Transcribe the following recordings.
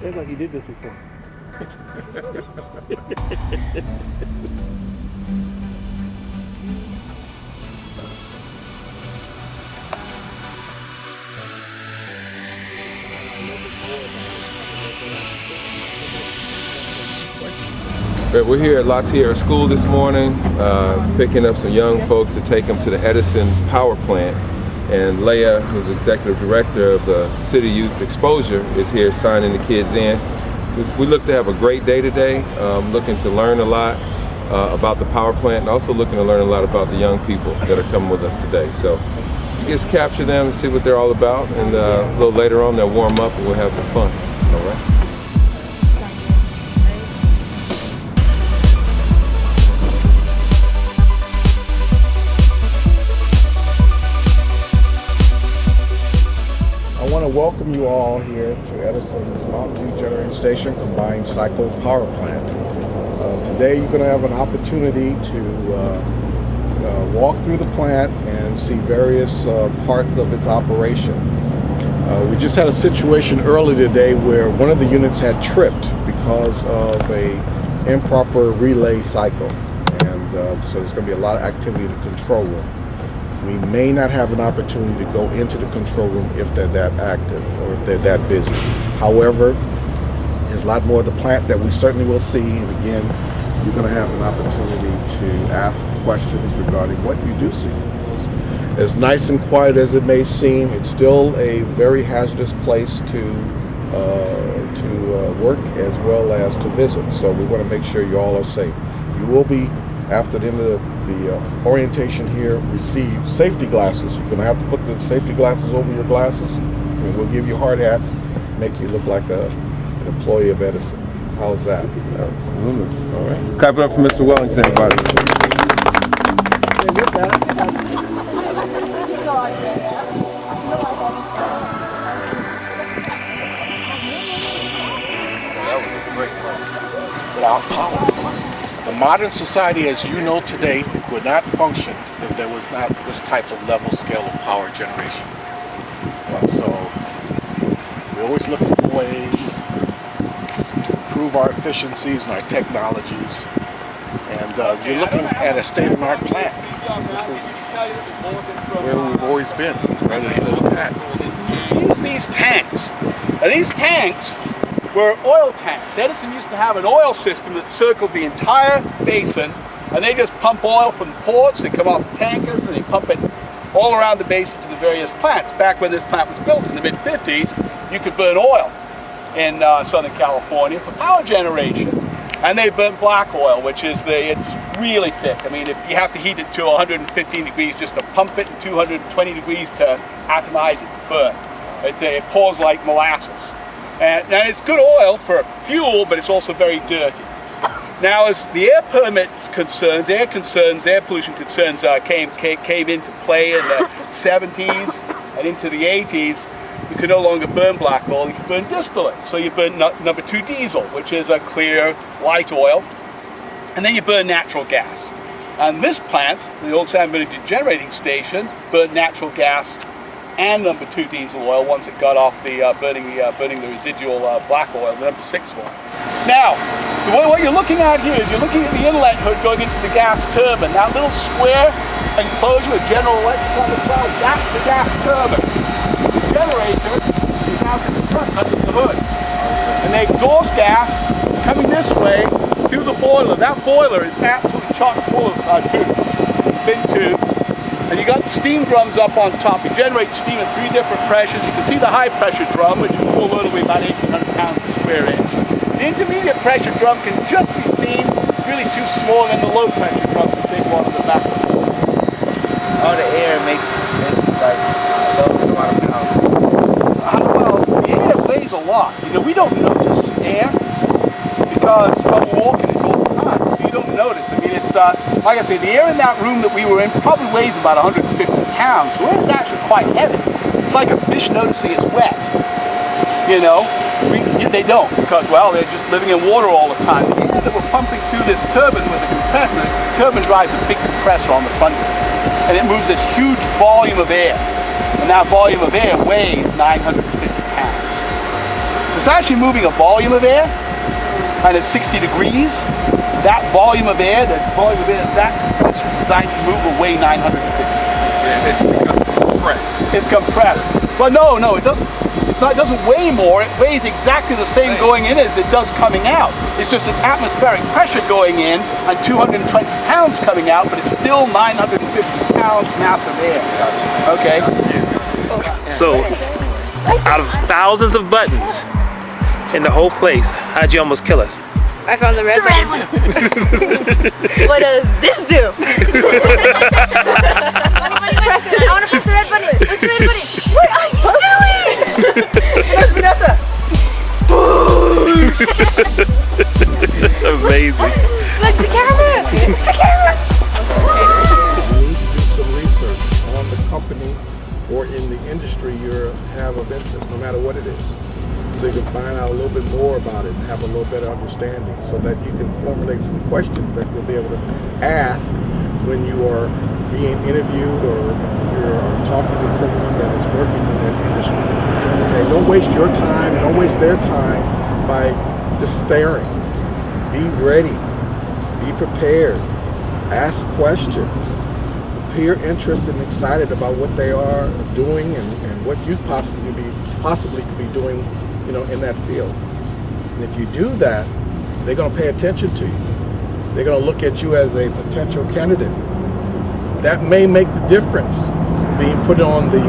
It's like he did this before. We're here at La Tierra School this morning, picking up some young folks to take them to the Edison power plant. And Leia, who's executive director of the City Youth Exposure, is here signing the kids in. We look to have a great day today, looking to learn a lot about the power plant and also looking to learn a lot about the young people that are coming with us today. So you just capture them and see what they're all about, and a little later on they'll warm up and we'll have some fun. All right. I want to welcome you all here to Edison's Mountainview Generating Station Combined Cycle Power Plant. Today you're going to have an opportunity to walk through the plant and see various parts of its operation. We just had a situation early today where one of the units had tripped because of a improper relay cycle, and so there's going to be a lot of activity in the control room. We may not have an opportunity to go into the control room if they're that active or if they're that busy. However, there's a lot more of the plant that we certainly will see, and again, you're going to have an opportunity to ask questions regarding what you do see. As nice and quiet as it may seem, it's still a very hazardous place to work as well as to visit. So we want to make sure you all are safe. You will be, after the end of the orientation here, receive safety glasses. You're going to have to put the safety glasses over your glasses, and we'll give you hard hats, make you look like an employee of Edison. How's that? Absolutely. All right. Clap it up for Mr. Wellington, everybody. Without power. The modern society, as you know today, would not function if there was not this type of level scale of power generation. So we always look for ways to improve our efficiencies and our technologies. And you're looking at a state-of-the-art plant. This is where we've always been, right at the plant. Use these tanks. Now these tanks were oil tanks. Edison used to have an oil system that circled the entire basin, and they just pump oil from the ports. They come off the tankers and they pump it all around the basin to the various plants. Back when this plant was built in the mid-50s, you could burn oil in Southern California for power generation. And they burn black oil, which is it's really thick. I mean, if you have to heat it to 115 degrees just to pump it, and 220 degrees to atomize it to burn. It pours like molasses. And now it's good oil for fuel, but it's also very dirty. Now, as the air permit concerns, air pollution concerns came into play in the 70s and into the 80s, you could no longer burn black oil, you could burn distillate. So you burn number 2 diesel, which is a clear, light oil, and then you burn natural gas. And this plant, the old San Bernardino generating station, burned natural gas and number 2 diesel oil once it got off the burning the residual black oil, the number 6 one. Now, what you're looking at here is you're looking at the inlet hood going into the gas turbine. That little square enclosure with General Electric on the side, that's the gas turbine. The generator is out in the front under the hood. And the exhaust gas is coming this way through the boiler. That boiler is absolutely chock full of tubes, thin tubes. And you got steam drums up on top. You generate steam at 3 different pressures. You can see the high pressure drum, which is full load, weighs about 1,800 pounds per square inch. The intermediate pressure drum can just be seen. It's really too small, and the low pressure drum's a big one on the back of the board. All the air makes like those amount of pounds. Well, the air weighs a lot. You know, we don't notice air because we're walking it all the time, so you don't notice. I mean, it's like I say, the air in that room that we were in probably weighs about 150 pounds, so it is actually quite heavy. It's like a fish noticing it's wet, you know. They don't, because, well, they're just living in water all the time. The air that we're pumping through this turbine with a compressor, the turbine drives a big compressor on the front of it, and it moves this huge volume of air. And that volume of air weighs 950 pounds. So it's actually moving a volume of air, and at 60 degrees, that volume of air, that compressor is designed to move will weigh 950 pounds. And it's because it's compressed. It's compressed. Well, no, it doesn't. It doesn't weigh more. It weighs exactly the same going in as it does coming out. It's just an atmospheric pressure going in and 220 pounds coming out, but it's still 950 pounds mass of air. Okay. So, out of thousands of buttons in the whole place, how'd you almost kill us? I found the red button. What does this do? I want to press the red button. What's the red button? What are you doing? That's Vanessa. Amazing. Look, the camera. The camera. You need to do some research on the company or in the industry you have of interest, no matter what it is. So you can find out a little bit more about it and have a little better understanding so that you can formulate some questions that you'll be able to ask when you are being interviewed or you're talking with someone that is working in that industry. Okay, don't waste your time, don't waste their time by just staring. Be ready, be prepared, ask questions, appear interested and excited about what they are doing and what you possibly could be doing, in that field. And if you do that, they're going to pay attention to you. They're going to look at you as a potential candidate. That may make the difference being put on the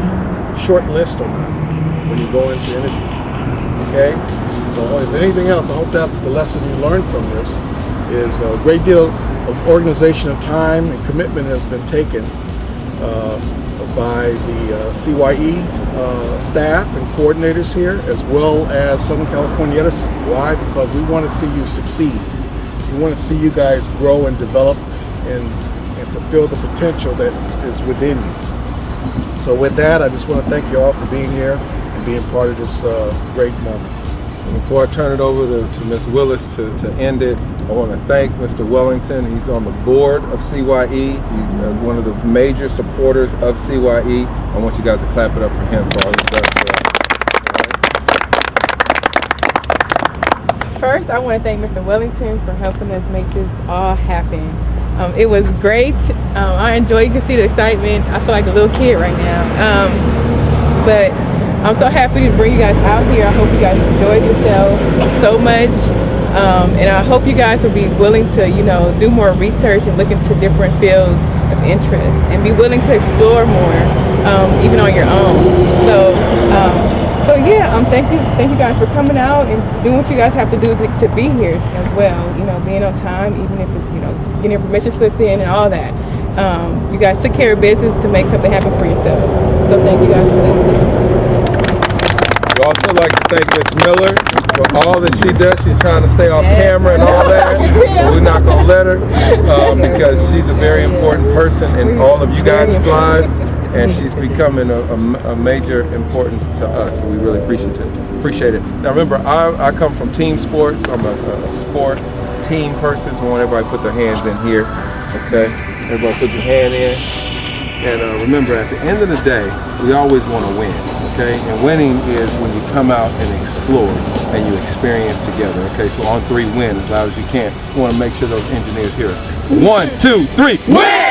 short list or not when you go into interview. Okay? So if anything else, I hope that's the lesson you learned from this, is a great deal of organization of time and commitment has been taken by the CYE staff and coordinators here, as well as Southern California Edison. Why? Because we want to see you succeed. We want to see you guys grow and develop and fulfill the potential that is within you. So with that, I just want to thank you all for being here and being part of this great moment. And before I turn it over to Ms. Willis to end it, I want to thank Mr. Wellington. He's on the board of CYE. He's one of the major supporters of CYE. I want you guys to clap it up for him for all his stuff. First, I want to thank Mr. Wellington for helping us make this all happen. It was great. I enjoyed, you can see the excitement. I feel like a little kid right now. But I'm so happy to bring you guys out here. I hope you guys enjoyed yourself so much. And I hope you guys will be willing to, do more research and look into different fields of interest and be willing to explore more, even on your own. So yeah, thank you guys for coming out and doing what you guys have to do to be here as well. Being on time, even if it's, getting your permission slips in and all that. You guys took care of business to make something happen for yourself. So thank you guys for that too. We'd also like to thank Ms. Miller for all that she does. She's trying to stay off camera and all that, but we're not going to let her because she's a very important person in all of you guys' lives, and she's becoming a major importance to us. So we really appreciate it. Now remember, I come from team sports. I'm a sport team person, so I want everybody to put their hands in here. Okay, everybody put your hand in. And remember, at the end of the day, we always want to win. Okay, and winning is when you come out and explore and you experience together. Okay, so on 3, win as loud as you can. We want to make sure those engineers hear us. 1, 2, 3, win!